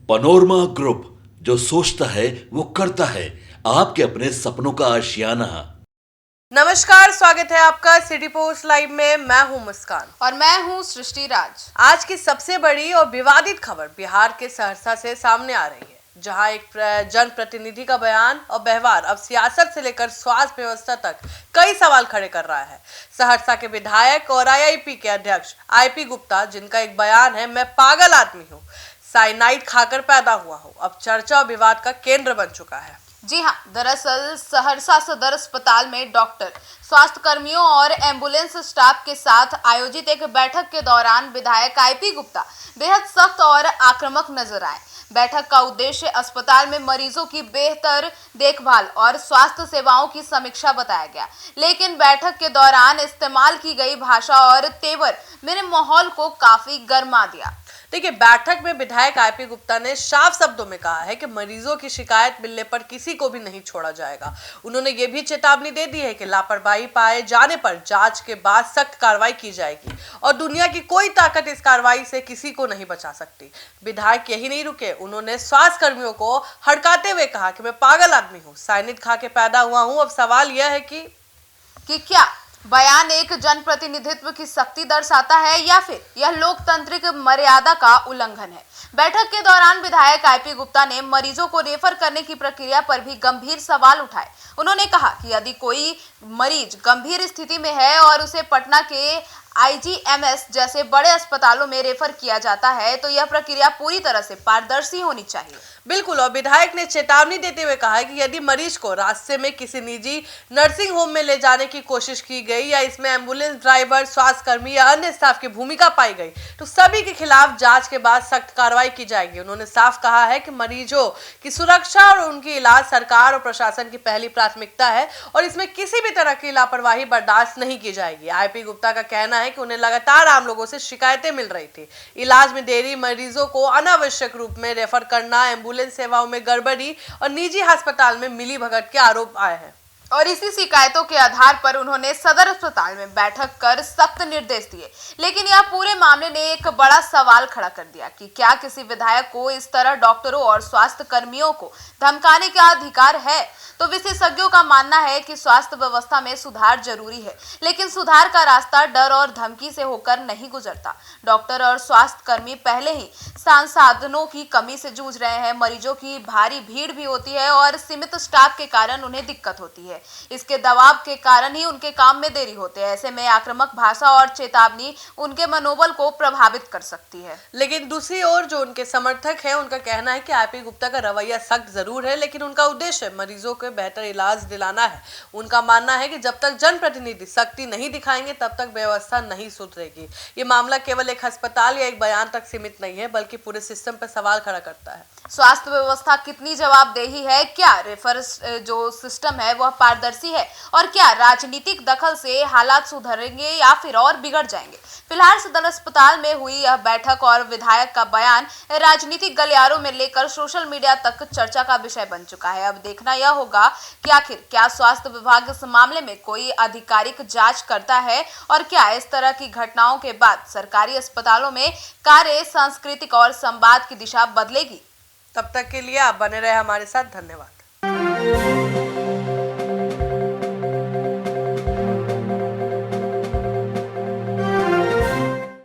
Panorama group, जो सोचता है वो करता है। आपके अपने सपनों का आशियाना। नमस्कार, स्वागत है आपका सिटी पोस्ट लाइव में। मैं हूं मुस्कान और मैं हूं सृष्टि राज। आज की सबसे बड़ी और विवादित खबर बिहार के सहरसा से सामने आ रही है, जहां एक जनप्रतिनिधि का बयान और व्यवहार अब सियासत से लेकर स्वास्थ्य व्यवस्था तक कई सवाल खड़े कर रहा है। सहरसा के विधायक और आईआईपी के अध्यक्ष आईपी गुप्ता, जिनका एक बयान है, मैं पागल आदमी हूँ, साइनाइड खाकर पैदा हुआ हूँ, अब चर्चा और विवाद का केंद्र बन चुका है। जी हां, दरअसल सहरसा सदर अस्पताल में डॉक्टर, स्वास्थ्य कर्मियों और एम्बुलेंस स्टाफ के साथ आयोजित एक बैठक के दौरान विधायक आईपी गुप्ता बेहद सख्त और आक्रामक नजर आए। बैठक का उद्देश्य अस्पताल में मरीजों की बेहतर देखभाल और स्वास्थ्य सेवाओं की समीक्षा बताया गया, लेकिन बैठक के दौरान इस्तेमाल की गई भाषा और तेवर मेरे माहौल को काफी गर्मा दिया। देखिए, बैठक में विधायक आईपी गुप्ता ने साफ शब्दों में कहा है कि मरीजों की शिकायत मिलने पर किसी को भी नहीं छोड़ा जाएगा। उन्होंने ये भी चेतावनी दे दी है कि लापरवाही पाए जाने पर जांच के बाद सख्त कार्रवाई की जाएगी और दुनिया की कोई ताकत इस कार्रवाई से किसी को नहीं बचा सकती। विधायक यही नहीं रुके, उन्होंने स्वास्थ्य कर्मियों को हड़काते हुए कहा कि मैं पागल आदमी हूँ, साइनाइड खा के पैदा हुआ हूँ। अब सवाल यह है कि क्या बयान एक जनप्रतिनिधित्व की शक्ति दर्शाता है या फिर यह लोकतांत्रिक मर्यादा का उल्लंघन है। बैठक के दौरान विधायक आईपी गुप्ता ने मरीजों को रेफर करने की प्रक्रिया पर भी गंभीर सवाल उठाए। उन्होंने कहा कि यदि कोई मरीज गंभीर स्थिति में है और उसे पटना के आईजीएमएस जैसे बड़े अस्पतालों में रेफर किया जाता है तो यह प्रक्रिया पूरी तरह से पारदर्शी होनी चाहिए। बिल्कुल, और विधायक ने चेतावनी देते हुए कहा है कि यदि मरीज को रास्ते में किसी निजी नर्सिंग होम में ले जाने की कोशिश की गई या इसमें एम्बुलेंस ड्राइवर, स्वास्थ्य कर्मी या अन्य स्टाफ की भूमिका पाई गई तो सभी के खिलाफ जांच के बाद सख्त कार्रवाई की जाएगी। उन्होंने साफ कहा है कि मरीजों की सुरक्षा और उनकी इलाज सरकार और प्रशासन की पहली प्राथमिकता है और इसमें किसी भी तरह की लापरवाही बर्दाश्त नहीं की जाएगी। आईपी गुप्ता का कहना है कि उन्हें लगातार आम लोगों से शिकायतें मिल रही थी, इलाज में देरी, मरीजों को अनावश्यक रूप में रेफर करना, एम्बुलेंस सेवाओं में गड़बड़ी और निजी अस्पताल में मिलीभगत के आरोप आए हैं। और इसी शिकायतों के आधार पर उन्होंने सदर अस्पताल में बैठक कर सख्त निर्देश दिए। लेकिन यह पूरे मामले ने एक बड़ा सवाल खड़ा कर दिया कि क्या किसी विधायक को इस तरह डॉक्टरों और स्वास्थ्य कर्मियों को धमकाने का अधिकार है। तो विशेषज्ञों का मानना है कि स्वास्थ्य व्यवस्था में सुधार जरूरी है, लेकिन सुधार का रास्ता डर और धमकी से होकर नहीं गुजरता। डॉक्टर और स्वास्थ्य कर्मी पहले ही संसाधनों की कमी से जूझ रहे हैं, मरीजों की भारी भीड़ भी होती है और सीमित स्टाफ के कारण उन्हें दिक्कत होती है। इसके दबाव के कारण ही उनके काम में देरी होते हैं। ऐसे में आक्रामक भाषा और चेतावनी उनके मनोबल को प्रभावित कर सकती है। लेकिन दूसरी ओर जो उनके समर्थक हैं, उनका कहना है कि आईपी गुप्ता का रवैया सख्त जरूर है, लेकिन उनका उद्देश्य मरीजों को बेहतर इलाज दिलाना है। उनका मानना है कि जब तक जनप्रतिनिधि सख्ती नहीं दिखाएंगे तब तक व्यवस्था नहीं सुधरेगी। ये मामला केवल एक अस्पताल या एक बयान तक सीमित नहीं है, बल्कि पूरे सिस्टम पर सवाल खड़ा करता है। स्वास्थ्य व्यवस्था कितनी जवाबदेही है, क्या रेफर जो सिस्टम है वह पारदर्शी है और क्या राजनीतिक दखल से हालात सुधरेंगे या फिर और बिगड़ जाएंगे। फिलहाल सदर अस्पताल में हुई यह बैठक और विधायक का बयान राजनीतिक गलियारों में लेकर सोशल मीडिया तक चर्चा का विषय बन चुका है। अब देखना यह होगा कि आखिर क्या स्वास्थ्य विभाग इस मामले में कोई आधिकारिक जांच करता है और क्या इस तरह की घटनाओं के बाद सरकारी अस्पतालों में कार्य, सांस्कृतिक और संवाद की दिशा बदलेगी। तब तक के लिए आप बने रहे हमारे साथ। धन्यवाद।